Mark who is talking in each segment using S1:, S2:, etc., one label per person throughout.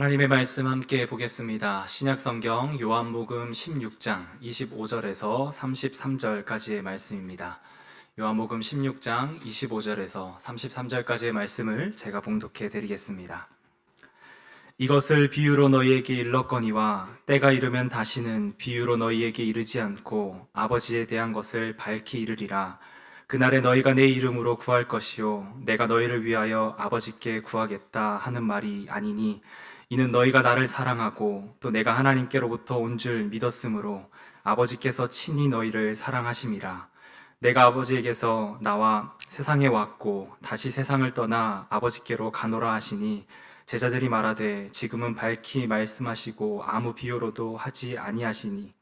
S1: 하나님의 말씀 함께 보겠습니다. 신약성경 요한복음 16장 25절에서 33절까지의 말씀입니다. 요한복음 16장 25절에서 33절까지의 말씀을 제가 봉독해 드리겠습니다. 이것을 비유로 너희에게 일렀거니와 때가 이르면 다시는 비유로 너희에게 이르지 않고 아버지에 대한 것을 밝히 이르리라. 그날에 너희가 내 이름으로 구할 것이요 내가 너희를 위하여 아버지께 구하겠다 하는 말이 아니니 이는 너희가 나를 사랑하고 또 내가 하나님께로부터 온 줄 믿었으므로 아버지께서 친히 너희를 사랑하심이라. 내가 아버지에게서 나와 세상에 왔고 다시 세상을 떠나 아버지께로 가노라 하시니 제자들이 말하되 지금은 밝히 말씀하시고 아무 비유로도 하지 아니하시니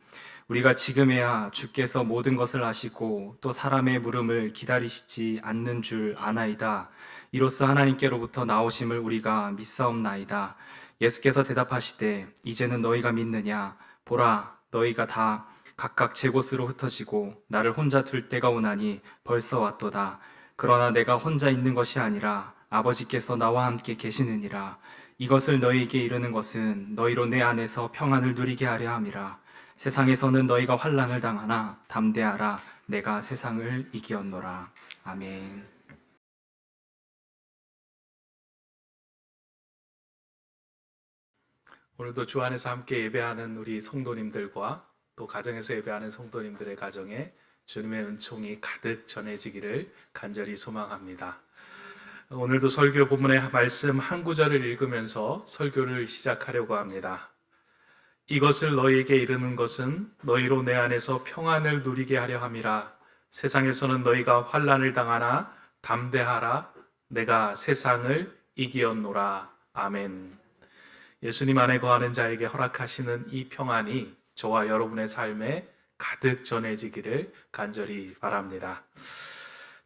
S1: 우리가 지금에야 주께서 모든 것을 아시고 또 사람의 물음을 기다리시지 않는 줄 아나이다. 이로써 하나님께로부터 나오심을 우리가 믿사옵나이다. 예수께서 대답하시되 이제는 너희가 믿느냐? 보라, 너희가 다 각각 제 곳으로 흩어지고 나를 혼자 둘 때가 오나니 벌써 왔도다. 그러나 내가 혼자 있는 것이 아니라 아버지께서 나와 함께 계시느니라. 이것을 너희에게 이르는 것은 너희로 내 안에서 평안을 누리게 하려 함이라. 세상에서는 너희가 환난을 당하나 담대하라. 내가 세상을 이기었노라. 아멘.
S2: 오늘도 주 안에서 함께 예배하는 우리 성도님들과 또 가정에서 예배하는 성도님들의 가정에 주님의 은총이 가득 전해지기를 간절히 소망합니다. 오늘도 설교 본문의 말씀 한 구절을 읽으면서 설교를 시작하려고 합니다. 이것을 너희에게 이르는 것은 너희로 내 안에서 평안을 누리게 하려 함이라. 세상에서는 너희가 환난을 당하나 담대하라. 내가 세상을 이기었노라. 아멘. 예수님 안에 거하는 자에게 허락하시는 이 평안이 저와 여러분의 삶에 가득 전해지기를 간절히 바랍니다.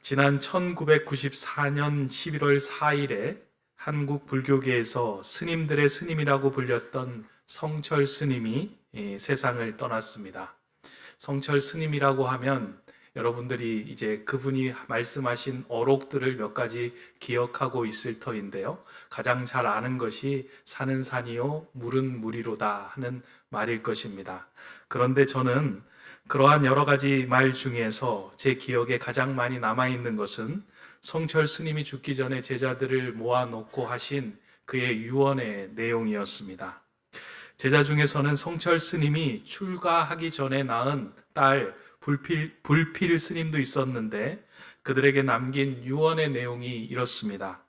S2: 지난 1994년 11월 4일에 한국 불교계에서 스님들의 스님이라고 불렸던 성철 스님이 세상을 떠났습니다. 성철 스님이라고 하면 여러분들이 이제 그분이 말씀하신 어록들을 몇 가지 기억하고 있을 터인데요. 가장 잘 아는 것이 산은 산이요 물은 물이로다 하는 말일 것입니다. 그런데 저는 그러한 여러 가지 말 중에서 제 기억에 가장 많이 남아있는 것은 성철 스님이 죽기 전에 제자들을 모아놓고 하신 그의 유언의 내용이었습니다. 제자 중에서는 성철 스님이 출가하기 전에 낳은 딸 불필 스님도 있었는데 그들에게 남긴 유언의 내용이 이렇습니다.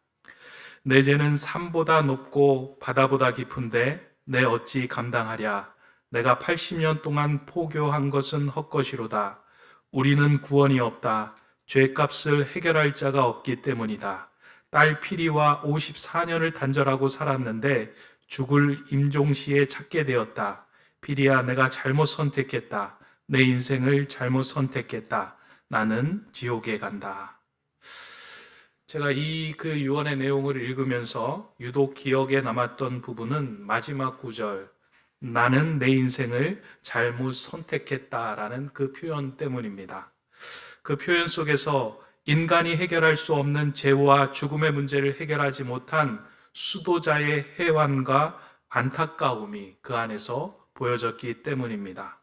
S2: 내 죄는 산보다 높고 바다보다 깊은데 내 어찌 감당하랴. 내가 80년 동안 포교한 것은 헛것이로다. 우리는 구원이 없다. 죄값을 해결할 자가 없기 때문이다. 딸 피리와 54년을 단절하고 살았는데 죽을 임종시에 찾게 되었다. 피리야, 내가 잘못 선택했다. 내 인생을 잘못 선택했다. 나는 지옥에 간다. 제가 그 유언의 내용을 읽으면서 유독 기억에 남았던 부분은 마지막 구절, 나는 내 인생을 잘못 선택했다라는 그 표현 때문입니다. 그 표현 속에서 인간이 해결할 수 없는 죄와 죽음의 문제를 해결하지 못한 수도자의 해환과 안타까움이 그 안에서 보여졌기 때문입니다.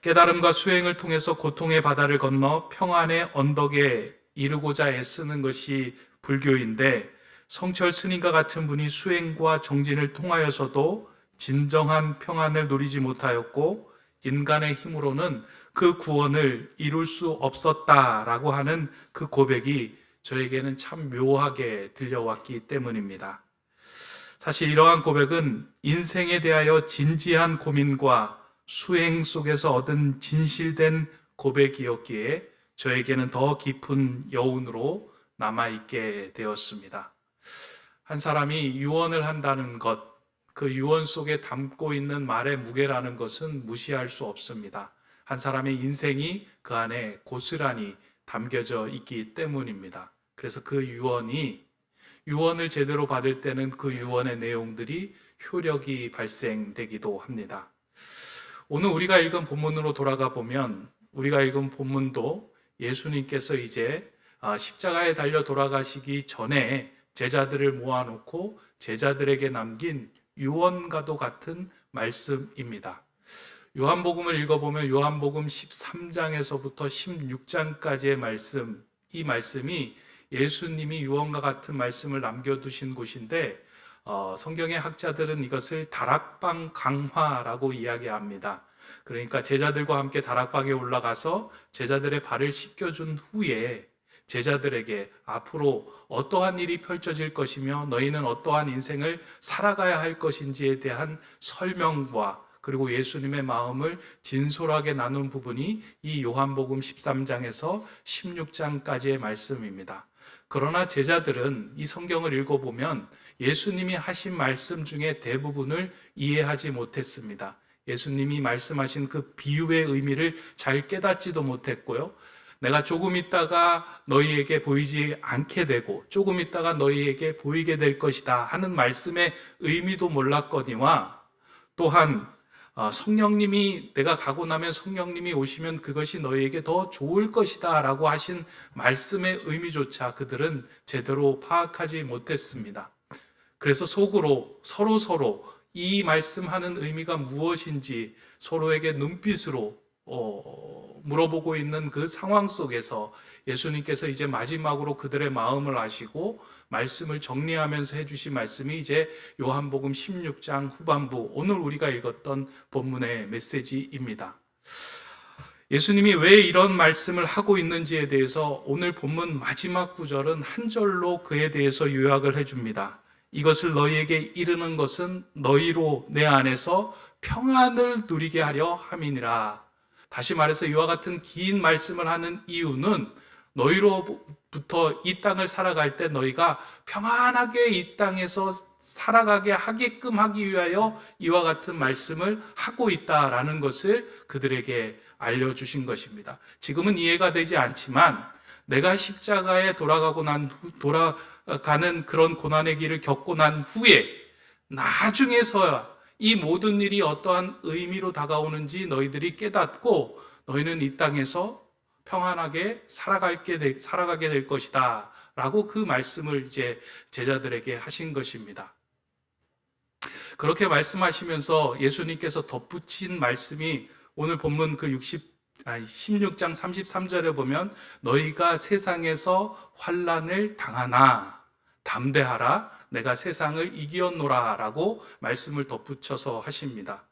S2: 깨달음과 수행을 통해서 고통의 바다를 건너 평안의 언덕에 이르고자 애쓰는 것이 불교인데 성철 스님과 같은 분이 수행과 정진을 통하여서도 진정한 평안을 누리지 못하였고 인간의 힘으로는 그 구원을 이룰 수 없었다라고 하는 그 고백이 저에게는 참 묘하게 들려왔기 때문입니다. 사실 이러한 고백은 인생에 대하여 진지한 고민과 수행 속에서 얻은 진실된 고백이었기에 저에게는 더 깊은 여운으로 남아있게 되었습니다. 한 사람이 유언을 한다는 것, 그 유언 속에 담고 있는 말의 무게라는 것은 무시할 수 없습니다. 한 사람의 인생이 그 안에 고스란히 담겨져 있기 때문입니다. 그래서 그 유언을 제대로 받을 때는 그 유언의 내용들이 효력이 발생되기도 합니다. 오늘 우리가 읽은 본문으로 돌아가 보면 우리가 읽은 본문도 예수님께서 이제 십자가에 달려 돌아가시기 전에 제자들을 모아놓고 제자들에게 남긴 유언과도 같은 말씀입니다. 요한복음을 읽어보면 요한복음 13장에서부터 16장까지의 말씀, 이 말씀이 예수님이 유언과 같은 말씀을 남겨두신 곳인데 성경의 학자들은 이것을 다락방 강화라고 이야기합니다. 그러니까 제자들과 함께 다락방에 올라가서 제자들의 발을 씻겨준 후에 제자들에게 앞으로 어떠한 일이 펼쳐질 것이며 너희는 어떠한 인생을 살아가야 할 것인지에 대한 설명과 그리고 예수님의 마음을 진솔하게 나눈 부분이 이 요한복음 13장에서 16장까지의 말씀입니다. 그러나 제자들은 이 성경을 읽어보면 예수님이 하신 말씀 중에 대부분을 이해하지 못했습니다. 예수님이 말씀하신 그 비유의 의미를 잘 깨닫지도 못했고요. 내가 조금 있다가 너희에게 보이지 않게 되고 조금 있다가 너희에게 보이게 될 것이다 하는 말씀의 의미도 몰랐거니와 또한 성령님이 내가 가고 나면 성령님이 오시면 그것이 너희에게 더 좋을 것이다 라고 하신 말씀의 의미조차 그들은 제대로 파악하지 못했습니다. 그래서 속으로 서로 이 말씀하는 의미가 무엇인지 서로에게 눈빛으로 물어보고 있는 그 상황 속에서 예수님께서 이제 마지막으로 그들의 마음을 아시고 말씀을 정리하면서 해주신 말씀이 이제 요한복음 16장 후반부 오늘 우리가 읽었던 본문의 메시지입니다. 예수님이 왜 이런 말씀을 하고 있는지에 대해서 오늘 본문 마지막 구절은 한 절로 그에 대해서 요약을 해줍니다. 이것을 너희에게 이르는 것은 너희로 내 안에서 평안을 누리게 하려 함이니라. 다시 말해서 이와 같은 긴 말씀을 하는 이유는 너희로부터 이 땅을 살아갈 때 너희가 평안하게 이 땅에서 살아가게 하게끔 하기 위하여 이와 같은 말씀을 하고 있다라는 것을 그들에게 알려주신 것입니다. 지금은 이해가 되지 않지만 내가 십자가에 돌아가는 그런 고난의 길을 겪고 난 후에 나중에서야 이 모든 일이 어떠한 의미로 다가오는지 너희들이 깨닫고 너희는 이 땅에서 평안하게 살아가게 될 것이다 라고 그 말씀을 이제 제자들에게 하신 것입니다. 그렇게 말씀하시면서 예수님께서 덧붙인 말씀이 오늘 본문 그 16장 33절에 보면 너희가 세상에서 환난을 당하나 담대하라 내가 세상을 이기었노라 라고 말씀을 덧붙여서 하십니다.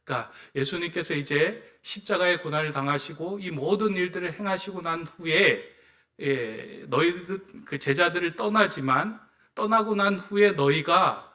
S2: 그러니까 예수님께서 이제 십자가의 고난을 당하시고 이 모든 일들을 행하시고 난 후에 너희들 그 제자들을 떠나고 난 후에 너희가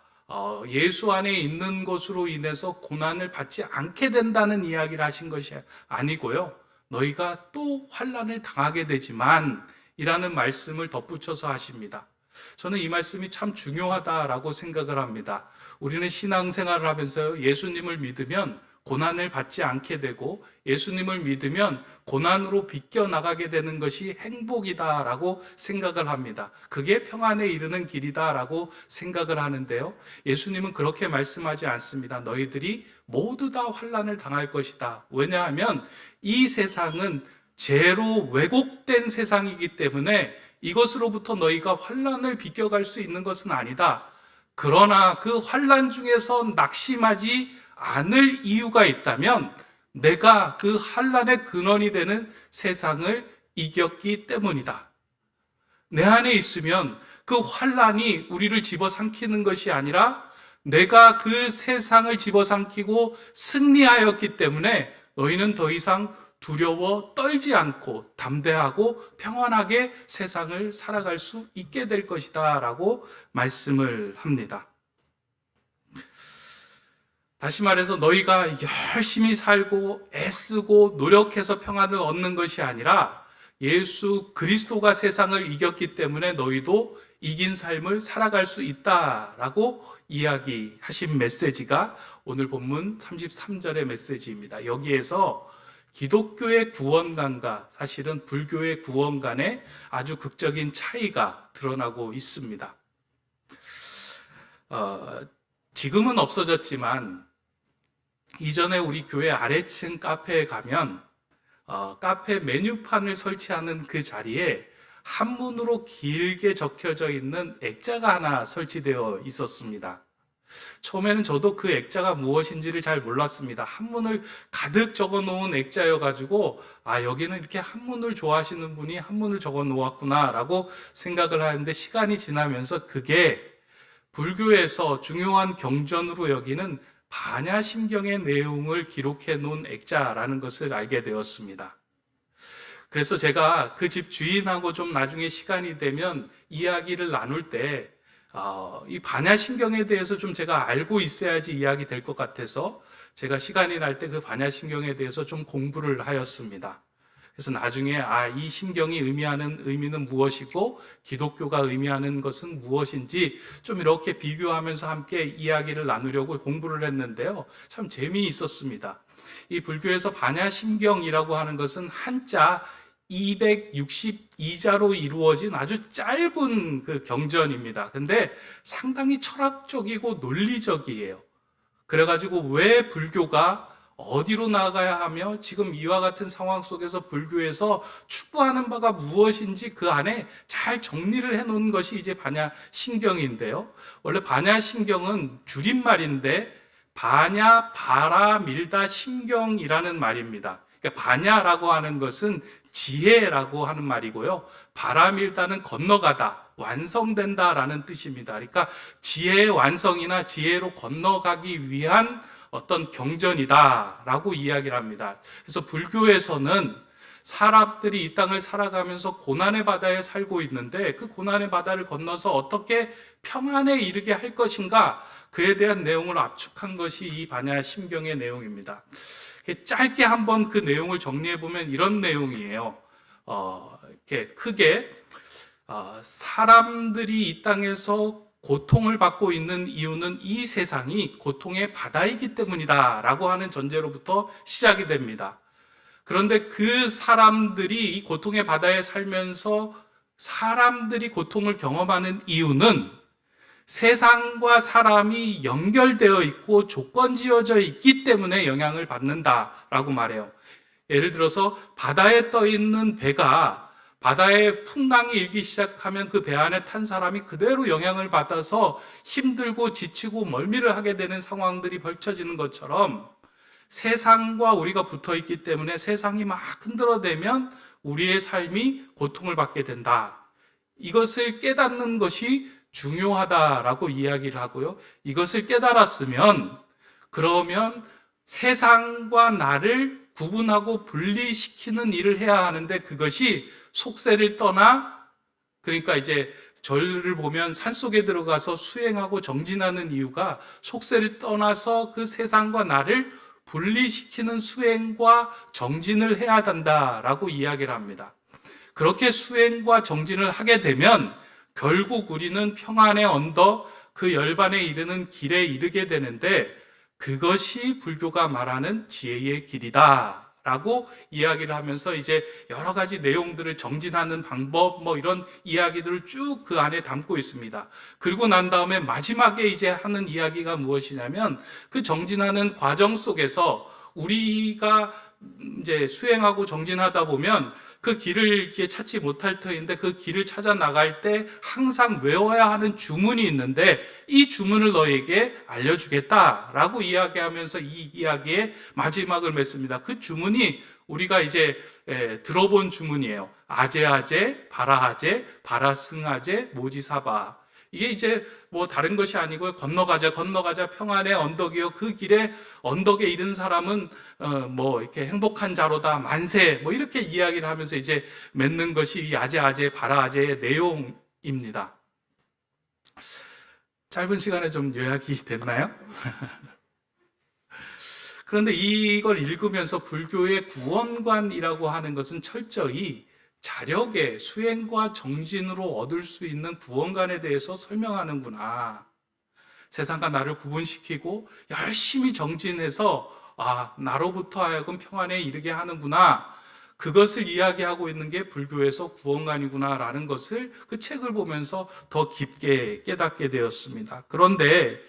S2: 예수 안에 있는 것으로 인해서 고난을 받지 않게 된다는 이야기를 하신 것이 아니고요. 너희가 또 환난을 당하게 되지만 이라는 말씀을 덧붙여서 하십니다. 저는 이 말씀이 참 중요하다라고 생각을 합니다. 우리는 신앙생활을 하면서 예수님을 믿으면 고난을 받지 않게 되고 예수님을 믿으면 고난으로 비껴나가게 되는 것이 행복이다라고 생각을 합니다. 그게 평안에 이르는 길이다라고 생각을 하는데요. 예수님은 그렇게 말씀하지 않습니다. 너희들이 모두 다 환난을 당할 것이다. 왜냐하면 이 세상은 죄로 왜곡된 세상이기 때문에 이것으로부터 너희가 환난을 비껴갈 수 있는 것은 아니다. 그러나 그 환난 중에서 낙심하지 않을 이유가 있다면 내가 그 환난의 근원이 되는 세상을 이겼기 때문이다. 내 안에 있으면 그 환난이 우리를 집어삼키는 것이 아니라 내가 그 세상을 집어삼키고 승리하였기 때문에 너희는 더 이상 두려워 떨지 않고 담대하고 평안하게 세상을 살아갈 수 있게 될 것이다 라고 말씀을 합니다. 다시 말해서 너희가 열심히 살고 애쓰고 노력해서 평안을 얻는 것이 아니라 예수 그리스도가 세상을 이겼기 때문에 너희도 이긴 삶을 살아갈 수 있다라고 이야기하신 메시지가 오늘 본문 33절의 메시지입니다. 여기에서 기독교의 구원관과 사실은 불교의 구원관의 아주 극적인 차이가 드러나고 있습니다. 지금은 없어졌지만 이전에 우리 교회 아래층 카페에 가면 카페 메뉴판을 설치하는 그 자리에 한문으로 길게 적혀져 있는 액자가 하나 설치되어 있었습니다. 처음에는 저도 그 액자가 무엇인지를 잘 몰랐습니다. 한문을 가득 적어 놓은 액자여가지고, 여기는 이렇게 한문을 좋아하시는 분이 한문을 적어 놓았구나, 라고 생각을 하는데, 시간이 지나면서 그게 불교에서 중요한 경전으로 여기는 반야심경의 내용을 기록해 놓은 액자라는 것을 알게 되었습니다. 그래서 제가 그 집 주인하고 좀 나중에 시간이 되면 이야기를 나눌 때, 이 반야심경에 대해서 좀 제가 알고 있어야지 이야기 될 것 같아서 제가 시간이 날 때 그 반야심경에 대해서 좀 공부를 하였습니다. 그래서 나중에 이 심경이 의미하는 의미는 무엇이고 기독교가 의미하는 것은 무엇인지 좀 이렇게 비교하면서 함께 이야기를 나누려고 공부를 했는데요. 참 재미있었습니다. 이 불교에서 반야심경이라고 하는 것은 한자 262자로 이루어진 아주 짧은 그 경전입니다. 근데 상당히 철학적이고 논리적이에요. 그래가지고 왜 불교가 어디로 나아가야 하며 지금 이와 같은 상황 속에서 불교에서 추구하는 바가 무엇인지 그 안에 잘 정리를 해놓은 것이 이제 반야심경인데요. 원래 반야심경은 줄임말인데 반야, 바라, 밀다, 심경이라는 말입니다. 그러니까 반야라고 하는 것은 지혜라고 하는 말이고요. 바라밀다는 건너가다, 완성된다라는 뜻입니다. 그러니까 지혜의 완성이나 지혜로 건너가기 위한 어떤 경전이다라고 이야기를 합니다. 그래서 불교에서는 사람들이 이 땅을 살아가면서 고난의 바다에 살고 있는데 그 고난의 바다를 건너서 어떻게 평안에 이르게 할 것인가, 그에 대한 내용을 압축한 것이 이 반야심경의 내용입니다. 짧게 한번 그 내용을 정리해 보면 이런 내용이에요. 이렇게 크게 사람들이 이 땅에서 고통을 받고 있는 이유는 이 세상이 고통의 바다이기 때문이다 라고 하는 전제로부터 시작이 됩니다. 그런데 그 사람들이 이 고통의 바다에 살면서 사람들이 고통을 경험하는 이유는 세상과 사람이 연결되어 있고 조건지어져 있기 때문에 영향을 받는다라고 말해요. 예를 들어서 바다에 떠 있는 배가 바다에 풍랑이 일기 시작하면 그 배 안에 탄 사람이 그대로 영향을 받아서 힘들고 지치고 멀미를 하게 되는 상황들이 벌쳐지는 것처럼 세상과 우리가 붙어 있기 때문에 세상이 막 흔들어대면 우리의 삶이 고통을 받게 된다. 이것을 깨닫는 것이 중요하다라고 이야기를 하고요. 이것을 깨달았으면 그러면 세상과 나를 구분하고 분리시키는 일을 해야 하는데 그것이 속세를 떠나, 그러니까 이제 절을 보면 산속에 들어가서 수행하고 정진하는 이유가 속세를 떠나서 그 세상과 나를 분리시키는 수행과 정진을 해야 한다라고 이야기를 합니다. 그렇게 수행과 정진을 하게 되면 결국 우리는 평안의 언덕, 그 열반에 이르는 길에 이르게 되는데 그것이 불교가 말하는 지혜의 길이다 라고 이야기를 하면서 이제 여러 가지 내용들을 정진하는 방법 이런 이야기들을 쭉 그 안에 담고 있습니다. 그리고 난 다음에 마지막에 이제 하는 이야기가 무엇이냐면 그 정진하는 과정 속에서 우리가 이제 수행하고 정진하다 보면 그 길을 이렇게 찾지 못할 터인데 그 길을 찾아 나갈 때 항상 외워야 하는 주문이 있는데 이 주문을 너에게 알려주겠다라고 이야기하면서 이 이야기의 마지막을 맺습니다. 그 주문이 우리가 이제 들어본 주문이에요. 아제아제, 바라하제, 바라승하제, 모지사바. 이게 이제 다른 것이 아니고요. 건너가자 평안의 언덕이요. 그 길에 언덕에 이른 사람은 이렇게 행복한 자로다 만세 이렇게 이야기를 하면서 이제 맺는 것이 이 아제아제 바라아제의 내용입니다. 짧은 시간에 좀 요약이 됐나요? 그런데 이걸 읽으면서 불교의 구원관이라고 하는 것은 철저히 자력의 수행과 정진으로 얻을 수 있는 구원관에 대해서 설명하는구나. 세상과 나를 구분시키고 열심히 정진해서 나로부터 하여금 평안에 이르게 하는구나. 그것을 이야기하고 있는 게 불교에서 구원관이구나라는 것을 그 책을 보면서 더 깊게 깨닫게 되었습니다. 그런데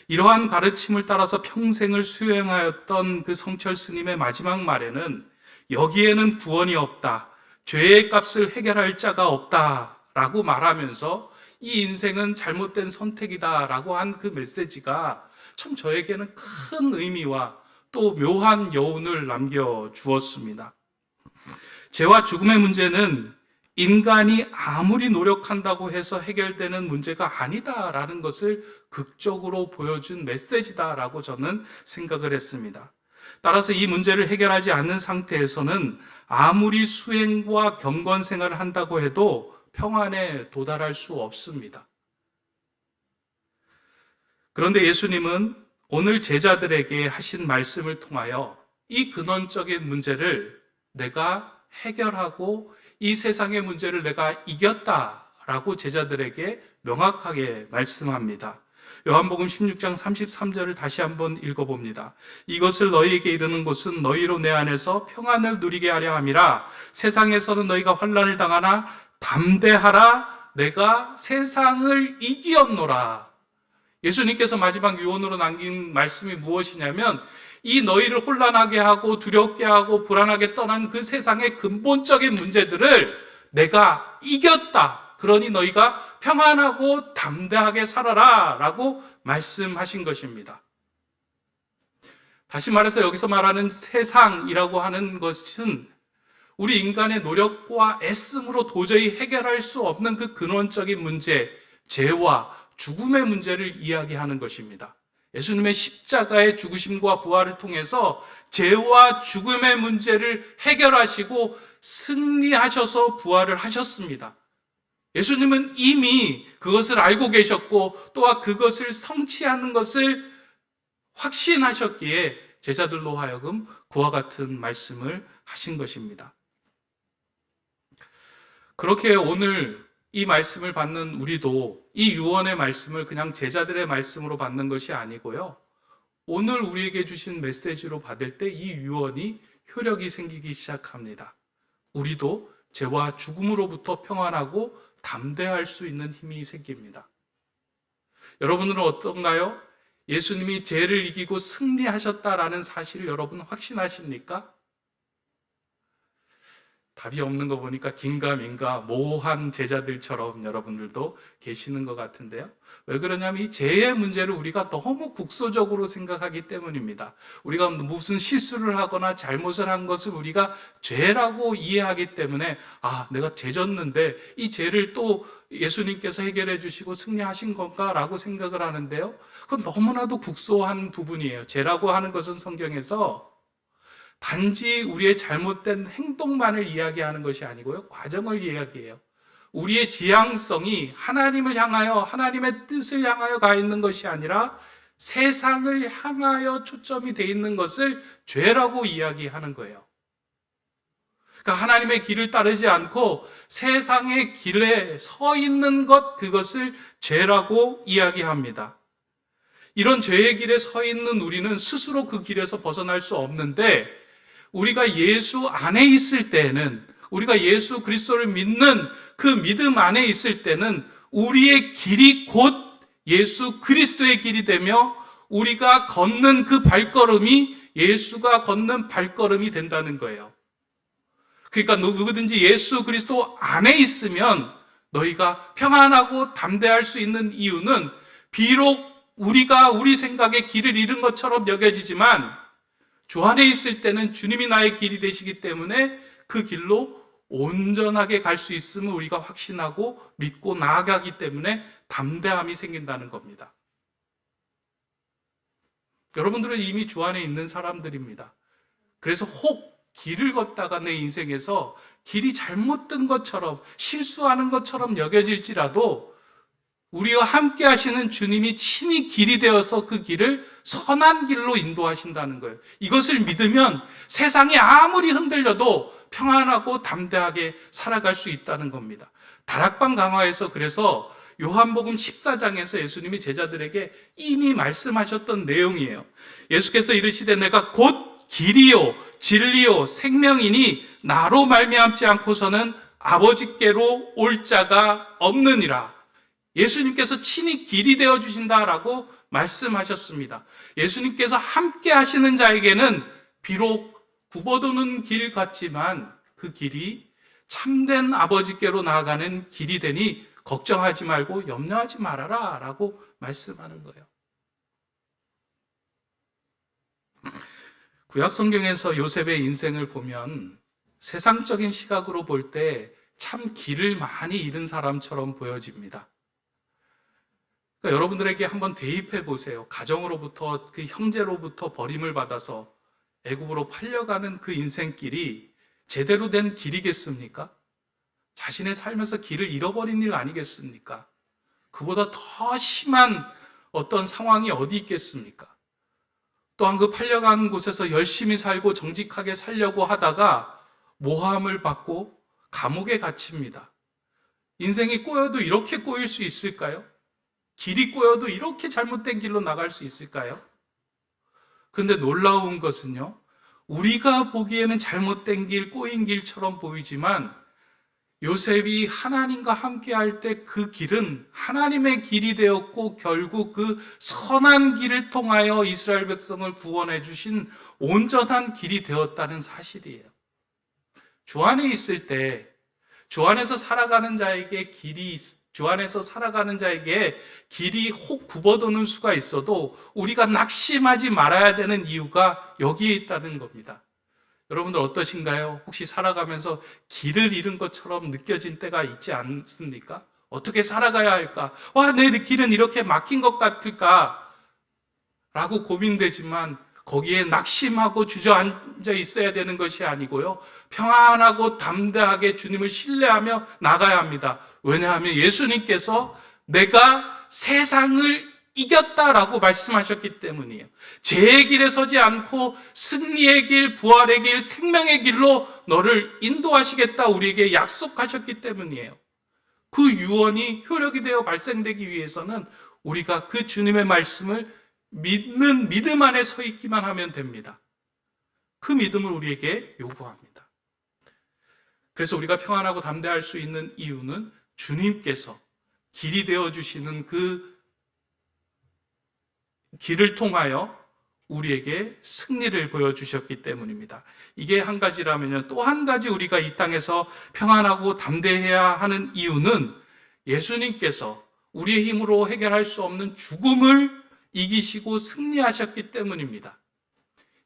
S2: 이러한 가르침을 따라서 평생을 수행하였던 그 성철 스님의 마지막 말에는 여기에는 구원이 없다. 죄의 값을 해결할 자가 없다라고 말하면서 이 인생은 잘못된 선택이다라고 한 그 메시지가 참 저에게는 큰 의미와 또 묘한 여운을 남겨주었습니다. 죄와 죽음의 문제는 인간이 아무리 노력한다고 해서 해결되는 문제가 아니다라는 것을 극적으로 보여준 메시지다라고 저는 생각을 했습니다. 따라서 이 문제를 해결하지 않는 상태에서는 아무리 수행과 경건 생활을 한다고 해도 평안에 도달할 수 없습니다. 그런데 예수님은 오늘 제자들에게 하신 말씀을 통하여 이 근원적인 문제를 내가 해결하고 이 세상의 문제를 내가 이겼다라고 제자들에게 명확하게 말씀합니다. 요한복음 16장 33절을 다시 한번 읽어봅니다. 이것을 너희에게 이르는 것은 너희로 내 안에서 평안을 누리게 하려 함이라. 세상에서는 너희가 환난을 당하나 담대하라. 내가 세상을 이기었노라. 예수님께서 마지막 유언으로 남긴 말씀이 무엇이냐면 이 너희를 혼란하게 하고 두렵게 하고 불안하게 떠난 그 세상의 근본적인 문제들을 내가 이겼다. 그러니 너희가 평안하고 담대하게 살아라 라고 말씀하신 것입니다. 다시 말해서 여기서 말하는 세상이라고 하는 것은 우리 인간의 노력과 애씀으로 도저히 해결할 수 없는 그 근원적인 문제, 죄와 죽음의 문제를 이야기하는 것입니다. 예수님의 십자가의 죽으심과 부활을 통해서 죄와 죽음의 문제를 해결하시고 승리하셔서 부활을 하셨습니다. 예수님은 이미 그것을 알고 계셨고 또한 그것을 성취하는 것을 확신하셨기에 제자들로 하여금 그와 같은 말씀을 하신 것입니다. 그렇게 오늘 이 말씀을 받는 우리도 이 유언의 말씀을 그냥 제자들의 말씀으로 받는 것이 아니고요. 오늘 우리에게 주신 메시지로 받을 때 이 유언이 효력이 생기기 시작합니다. 우리도 죄와 죽음으로부터 평안하고 담대할 수 있는 힘이 생깁니다. 여러분은 어떤가요? 예수님이 죄를 이기고 승리하셨다라는 사실을 여러분 확신하십니까? 답이 없는 거 보니까 긴가민가 모호한 제자들처럼 여러분들도 계시는 것 같은데요. 왜 그러냐면 이 죄의 문제를 우리가 너무 국소적으로 생각하기 때문입니다. 우리가 무슨 실수를 하거나 잘못을 한 것을 우리가 죄라고 이해하기 때문에 내가 죄 졌는데 이 죄를 또 예수님께서 해결해 주시고 승리하신 건가? 라고 생각을 하는데요. 그건 너무나도 국소한 부분이에요. 죄라고 하는 것은 성경에서 단지 우리의 잘못된 행동만을 이야기하는 것이 아니고요. 과정을 이야기해요. 우리의 지향성이 하나님을 향하여 하나님의 뜻을 향하여 가 있는 것이 아니라 세상을 향하여 초점이 돼 있는 것을 죄라고 이야기하는 거예요. 그러니까 하나님의 길을 따르지 않고 세상의 길에 서 있는 것, 그것을 죄라고 이야기합니다. 이런 죄의 길에 서 있는 우리는 스스로 그 길에서 벗어날 수 없는데 우리가 예수 안에 있을 때에는 우리가 예수 그리스도를 믿는 그 믿음 안에 있을 때는 우리의 길이 곧 예수 그리스도의 길이 되며 우리가 걷는 그 발걸음이 예수가 걷는 발걸음이 된다는 거예요. 그러니까 누구든지 예수 그리스도 안에 있으면 너희가 평안하고 담대할 수 있는 이유는 비록 우리가 우리 생각에 길을 잃은 것처럼 여겨지지만 주 안에 있을 때는 주님이 나의 길이 되시기 때문에 그 길로 온전하게 갈 수 있음을 우리가 확신하고 믿고 나아가기 때문에 담대함이 생긴다는 겁니다. 여러분들은 이미 주 안에 있는 사람들입니다. 그래서 혹 길을 걷다가 내 인생에서 길이 잘못된 것처럼 실수하는 것처럼 여겨질지라도 우리와 함께 하시는 주님이 친히 길이 되어서 그 길을 선한 길로 인도하신다는 거예요. 이것을 믿으면 세상이 아무리 흔들려도 평안하고 담대하게 살아갈 수 있다는 겁니다. 다락방 강화에서 그래서 요한복음 14장에서 예수님이 제자들에게 이미 말씀하셨던 내용이에요. 예수께서 이르시되 내가 곧 길이요 진리요 생명이니 나로 말미암지 않고서는 아버지께로 올 자가 없느니라. 예수님께서 친히 길이 되어 주신다라고 말씀하셨습니다. 예수님께서 함께 하시는 자에게는 비록 굽어도는 길 같지만 그 길이 참된 아버지께로 나아가는 길이 되니 걱정하지 말고 염려하지 말아라 라고 말씀하는 거예요. 구약 성경에서 요셉의 인생을 보면 세상적인 시각으로 볼 때 참 길을 많이 잃은 사람처럼 보여집니다. 그러니까 여러분들에게 한번 대입해 보세요. 가정으로부터, 그 형제로부터 버림을 받아서 애굽으로 팔려가는 그 인생길이 제대로 된 길이겠습니까? 자신의 삶에서 길을 잃어버린 일 아니겠습니까? 그보다 더 심한 어떤 상황이 어디 있겠습니까? 또한 그 팔려간 곳에서 열심히 살고 정직하게 살려고 하다가 모함을 받고 감옥에 갇힙니다. 인생이 꼬여도 이렇게 꼬일 수 있을까요? 길이 꼬여도 이렇게 잘못된 길로 나갈 수 있을까요? 그런데 놀라운 것은요, 우리가 보기에는 잘못된 길, 꼬인 길처럼 보이지만 요셉이 하나님과 함께 할 때 그 길은 하나님의 길이 되었고 결국 그 선한 길을 통하여 이스라엘 백성을 구원해 주신 온전한 길이 되었다는 사실이에요. 주 안에 있을 때 주 안에서 살아가는 자에게 길이 혹 굽어도는 수가 있어도 우리가 낙심하지 말아야 되는 이유가 여기에 있다는 겁니다. 여러분들 어떠신가요? 혹시 살아가면서 길을 잃은 것처럼 느껴진 때가 있지 않습니까? 어떻게 살아가야 할까? 내 길은 이렇게 막힌 것 같을까? 라고 고민되지만 거기에 낙심하고 주저앉아 있어야 되는 것이 아니고요. 평안하고 담대하게 주님을 신뢰하며 나가야 합니다. 왜냐하면 예수님께서 내가 세상을 이겼다라고 말씀하셨기 때문이에요. 죄의 길에 서지 않고 승리의 길, 부활의 길, 생명의 길로 너를 인도하시겠다 우리에게 약속하셨기 때문이에요. 그 유언이 효력이 되어 발생되기 위해서는 우리가 그 주님의 말씀을 믿는 믿음 안에 서 있기만 하면 됩니다. 그 믿음을 우리에게 요구합니다. 그래서 우리가 평안하고 담대할 수 있는 이유는 주님께서 길이 되어주시는 그 길을 통하여 우리에게 승리를 보여주셨기 때문입니다. 이게 한 가지라면요. 또 한 가지 우리가 이 땅에서 평안하고 담대해야 하는 이유는 예수님께서 우리의 힘으로 해결할 수 없는 죽음을 이기시고 승리하셨기 때문입니다.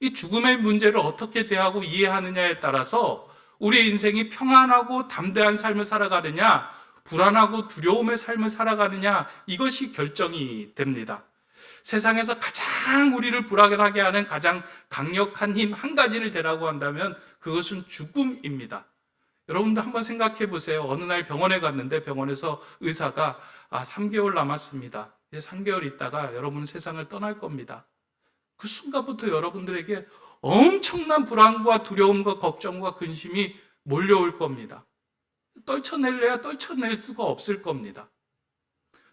S2: 이 죽음의 문제를 어떻게 대하고 이해하느냐에 따라서 우리의 인생이 평안하고 담대한 삶을 살아가느냐, 불안하고 두려움의 삶을 살아가느냐, 이것이 결정이 됩니다. 세상에서 가장 우리를 불안하게 하는 가장 강력한 힘 한 가지를 대라고 한다면 그것은 죽음입니다. 여러분도 한번 생각해 보세요. 어느 날 병원에 갔는데 병원에서 의사가 3개월 남았습니다. 3개월 있다가 여러분은 세상을 떠날 겁니다. 그 순간부터 여러분들에게 엄청난 불안과 두려움과 걱정과 근심이 몰려올 겁니다. 떨쳐낼래야 떨쳐낼 수가 없을 겁니다.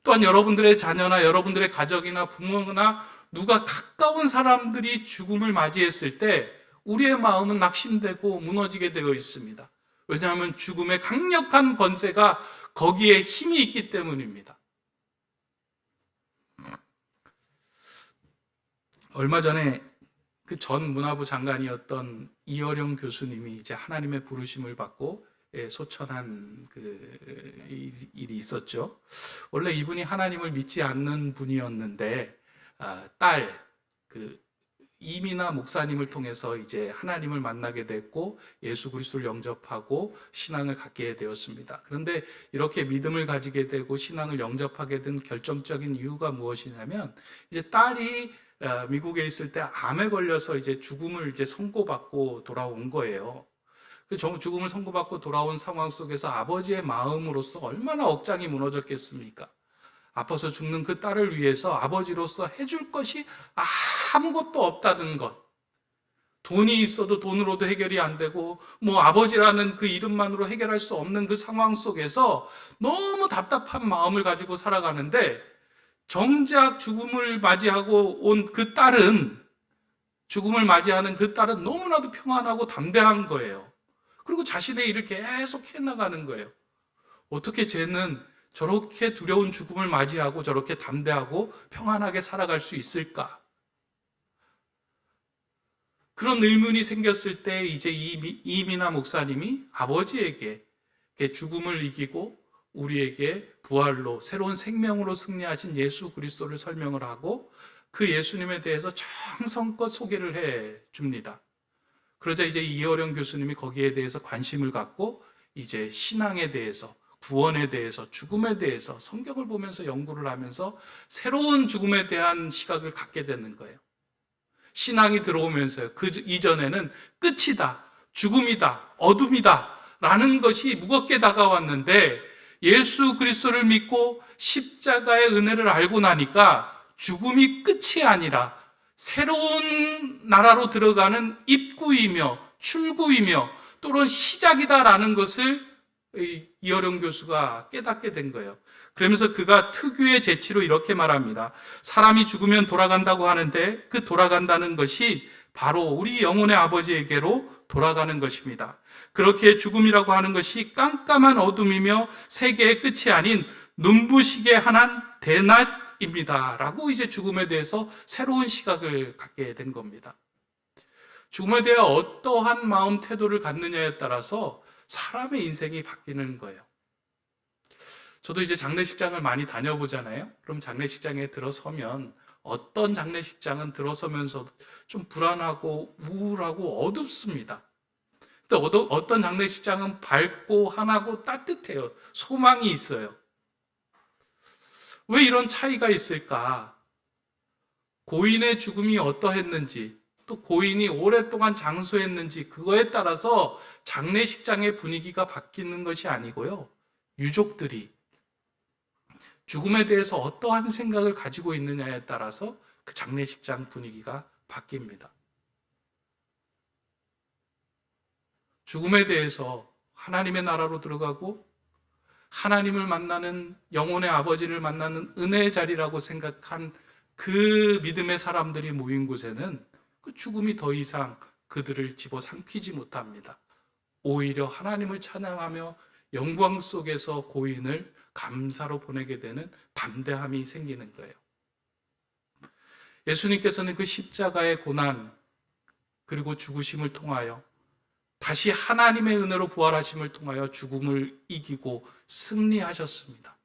S2: 또한 여러분들의 자녀나 여러분들의 가족이나 부모나 누가 가까운 사람들이 죽음을 맞이했을 때 우리의 마음은 낙심되고 무너지게 되어 있습니다. 왜냐하면 죽음의 강력한 권세가 거기에 힘이 있기 때문입니다. 얼마 전에 그 전 문화부 장관이었던 이어령 교수님이 이제 하나님의 부르심을 받고 소천한 그 일이 있었죠. 원래 이분이 하나님을 믿지 않는 분이었는데 딸 이미나 목사님을 통해서 이제 하나님을 만나게 됐고 예수 그리스도를 영접하고 신앙을 갖게 되었습니다. 그런데 이렇게 믿음을 가지게 되고 신앙을 영접하게 된 결정적인 이유가 무엇이냐면 이제 딸이 미국에 있을 때 암에 걸려서 이제 죽음을 이제 선고받고 돌아온 거예요. 그 죽음을 선고받고 돌아온 상황 속에서 아버지의 마음으로서 얼마나 억장이 무너졌겠습니까? 아파서 죽는 그 딸을 위해서 아버지로서 해줄 것이 아무것도 없다는 것. 돈이 있어도 돈으로도 해결이 안 되고 아버지라는 그 이름만으로 해결할 수 없는 그 상황 속에서 너무 답답한 마음을 가지고 살아가는데 정작 죽음을 맞이하고 온 그 딸은 죽음을 맞이하는 그 딸은 너무나도 평안하고 담대한 거예요. 그리고 자신의 일을 계속 해나가는 거예요. 어떻게 쟤는 저렇게 두려운 죽음을 맞이하고 저렇게 담대하고 평안하게 살아갈 수 있을까? 그런 의문이 생겼을 때 이제 이미나 목사님이 아버지에게 죽음을 이기고 우리에게 부활로 새로운 생명으로 승리하신 예수 그리스도를 설명을 하고 그 예수님에 대해서 정성껏 소개를 해 줍니다. 그러자 이제 이어령 교수님이 거기에 대해서 관심을 갖고 이제 신앙에 대해서, 구원에 대해서, 죽음에 대해서 성경을 보면서 연구를 하면서 새로운 죽음에 대한 시각을 갖게 되는 거예요. 신앙이 들어오면서요. 그 이전에는 끝이다, 죽음이다, 어둠이다 라는 것이 무겁게 다가왔는데 예수 그리스도를 믿고 십자가의 은혜를 알고 나니까 죽음이 끝이 아니라 새로운 나라로 들어가는 입구이며 출구이며 또는 시작이다라는 것을 이어령 교수가 깨닫게 된 거예요. 그러면서 그가 특유의 재치로 이렇게 말합니다. 사람이 죽으면 돌아간다고 하는데 그 돌아간다는 것이 바로 우리 영혼의 아버지에게로 돌아가는 것입니다. 그렇게 죽음이라고 하는 것이 깜깜한 어둠이며 세계의 끝이 아닌 눈부시게 환한 대낮입니다. 라고 이제 죽음에 대해서 새로운 시각을 갖게 된 겁니다. 죽음에 대해 어떠한 마음 태도를 갖느냐에 따라서 사람의 인생이 바뀌는 거예요. 저도 이제 장례식장을 많이 다녀보잖아요. 그럼 장례식장에 들어서면 어떤 장례식장은 들어서면서 좀 불안하고 우울하고 어둡습니다. 또 어떤 장례식장은 밝고 환하고 따뜻해요. 소망이 있어요. 왜 이런 차이가 있을까? 고인의 죽음이 어떠했는지, 또 고인이 오랫동안 장수했는지 그거에 따라서 장례식장의 분위기가 바뀌는 것이 아니고요. 유족들이 죽음에 대해서 어떠한 생각을 가지고 있느냐에 따라서 그 장례식장 분위기가 바뀝니다. 죽음에 대해서 하나님의 나라로 들어가고 하나님을 만나는, 영혼의 아버지를 만나는 은혜의 자리라고 생각한 그 믿음의 사람들이 모인 곳에는 그 죽음이 더 이상 그들을 집어삼키지 못합니다. 오히려 하나님을 찬양하며 영광 속에서 고인을 감사로 보내게 되는 담대함이 생기는 거예요. 예수님께서는 그 십자가의 고난 그리고 죽으심을 통하여 다시 하나님의 은혜로 부활하심을 통하여 죽음을 이기고 승리하셨습니다.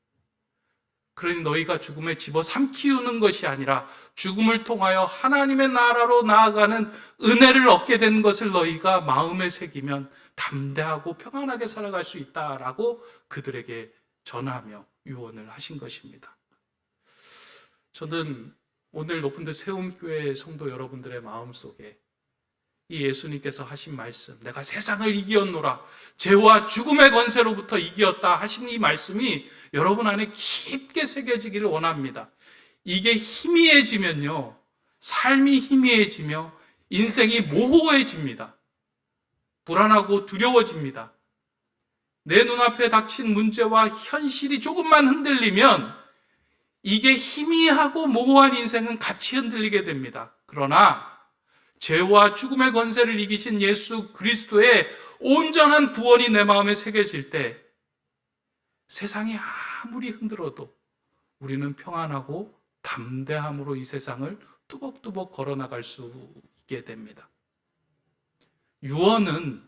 S2: 그러니 너희가 죽음에 집어삼키우는 것이 아니라 죽음을 통하여 하나님의 나라로 나아가는 은혜를 얻게 된 것을 너희가 마음에 새기면 담대하고 평안하게 살아갈 수 있다라고 그들에게 전하며 유언을 하신 것입니다. 저는 오늘 높은 데 세움교회 성도 여러분들의 마음속에 이 예수님께서 하신 말씀, 내가 세상을 이기었노라, 죄와 죽음의 권세로부터 이기었다 하신 이 말씀이 여러분 안에 깊게 새겨지기를 원합니다. 이게 희미해지면요, 삶이 희미해지며 인생이 모호해집니다. 불안하고 두려워집니다. 내 눈앞에 닥친 문제와 현실이 조금만 흔들리면 이게 희미하고 모호한 인생은 같이 흔들리게 됩니다. 그러나 죄와 죽음의 권세를 이기신 예수 그리스도의 온전한 구원이 내 마음에 새겨질 때 세상이 아무리 흔들어도 우리는 평안하고 담대함으로 이 세상을 뚜벅뚜벅 걸어나갈 수 있게 됩니다. 유언은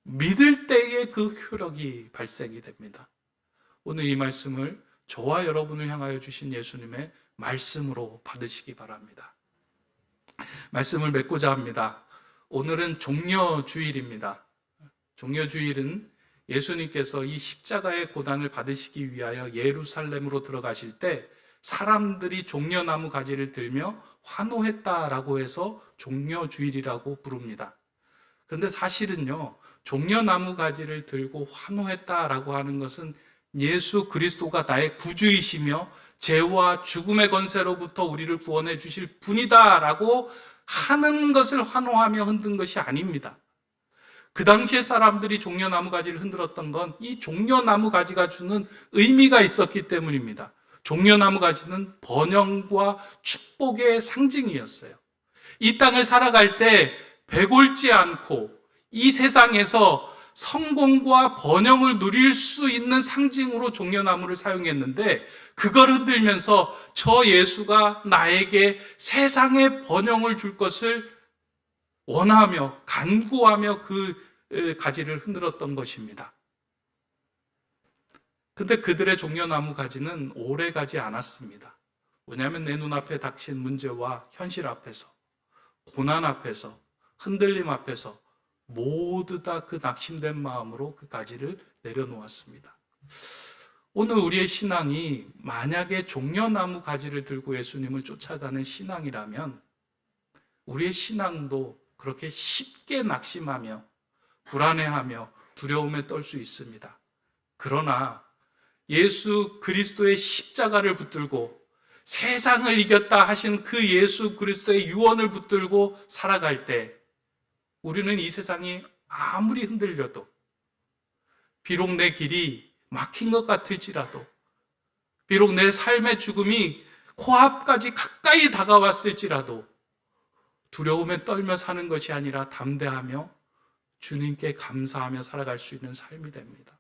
S2: 믿을 때에 그 효력이 발생이 됩니다. 오늘 이 말씀을 저와 여러분을 향하여 주신 예수님의 말씀으로 받으시기 바랍니다. 말씀을 맺고자 합니다. 오늘은 종려주일입니다. 종려주일은 예수님께서 이 십자가의 고난을 받으시기 위하여 예루살렘으로 들어가실 때 사람들이 종려나무 가지를 들며 환호했다라고 해서 종려주일이라고 부릅니다. 그런데 사실은요, 종려나무 가지를 들고 환호했다라고 하는 것은 예수 그리스도가 나의 구주이시며 죄와 죽음의 권세로부터 우리를 구원해 주실 분이다라고 하는 것을 환호하며 흔든 것이 아닙니다. 그 당시에 사람들이 종려나무 가지를 흔들었던 건 이 종려나무 가지가 주는 의미가 있었기 때문입니다. 종려나무 가지는 번영과 축복의 상징이었어요. 이 땅을 살아갈 때 배골지 않고 이 세상에서 성공과 번영을 누릴 수 있는 상징으로 종려나무를 사용했는데 그걸 흔들면서 저 예수가 나에게 세상의 번영을 줄 것을 원하며 간구하며 그 가지를 흔들었던 것입니다. 근데 그들의 종려나무 가지는 오래 가지 않았습니다. 왜냐하면 내 눈앞에 닥친 문제와 현실 앞에서, 고난 앞에서, 흔들림 앞에서 모두 다 그 낙심된 마음으로 그 가지를 내려놓았습니다. 오늘 우리의 신앙이 만약에 종려나무 가지를 들고 예수님을 쫓아가는 신앙이라면 우리의 신앙도 그렇게 쉽게 낙심하며 불안해하며 두려움에 떨 수 있습니다. 그러나 예수 그리스도의 십자가를 붙들고 세상을 이겼다 하신 그 예수 그리스도의 유언을 붙들고 살아갈 때 우리는 이 세상이 아무리 흔들려도, 비록 내 길이 막힌 것 같을지라도, 비록 내 삶의 죽음이 코앞까지 가까이 다가왔을지라도 두려움에 떨며 사는 것이 아니라 담대하며 주님께 감사하며 살아갈 수 있는 삶이 됩니다.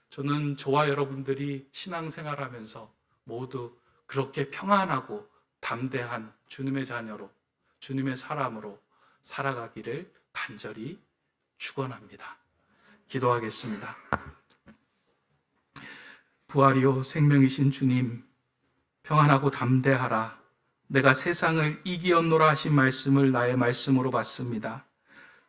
S2: 저는 저와 여러분들이 신앙생활하면서 모두 그렇게 평안하고 담대한 주님의 자녀로, 주님의 사람으로 살아가기를 간절히 축원합니다. 기도하겠습니다. 부활이요 생명이신 주님, 평안하고 담대하라. 내가 세상을 이기었노라 하신 말씀을 나의 말씀으로 받습니다.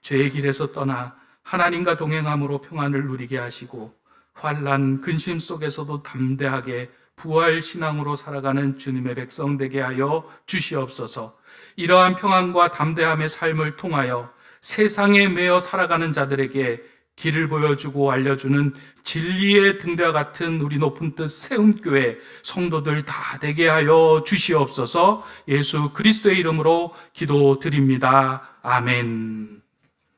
S2: 죄의 길에서 떠나 하나님과 동행함으로 평안을 누리게 하시고 환난, 근심 속에서도 담대하게 부활 신앙으로 살아가는 주님의 백성 되게 하여 주시옵소서. 이러한 평안과 담대함의 삶을 통하여 세상에 매여 살아가는 자들에게 길을 보여주고 알려주는 진리의 등대와 같은 우리 높은 뜻 세움교회 성도들 다 되게 하여 주시옵소서. 예수 그리스도의 이름으로 기도드립니다. 아멘.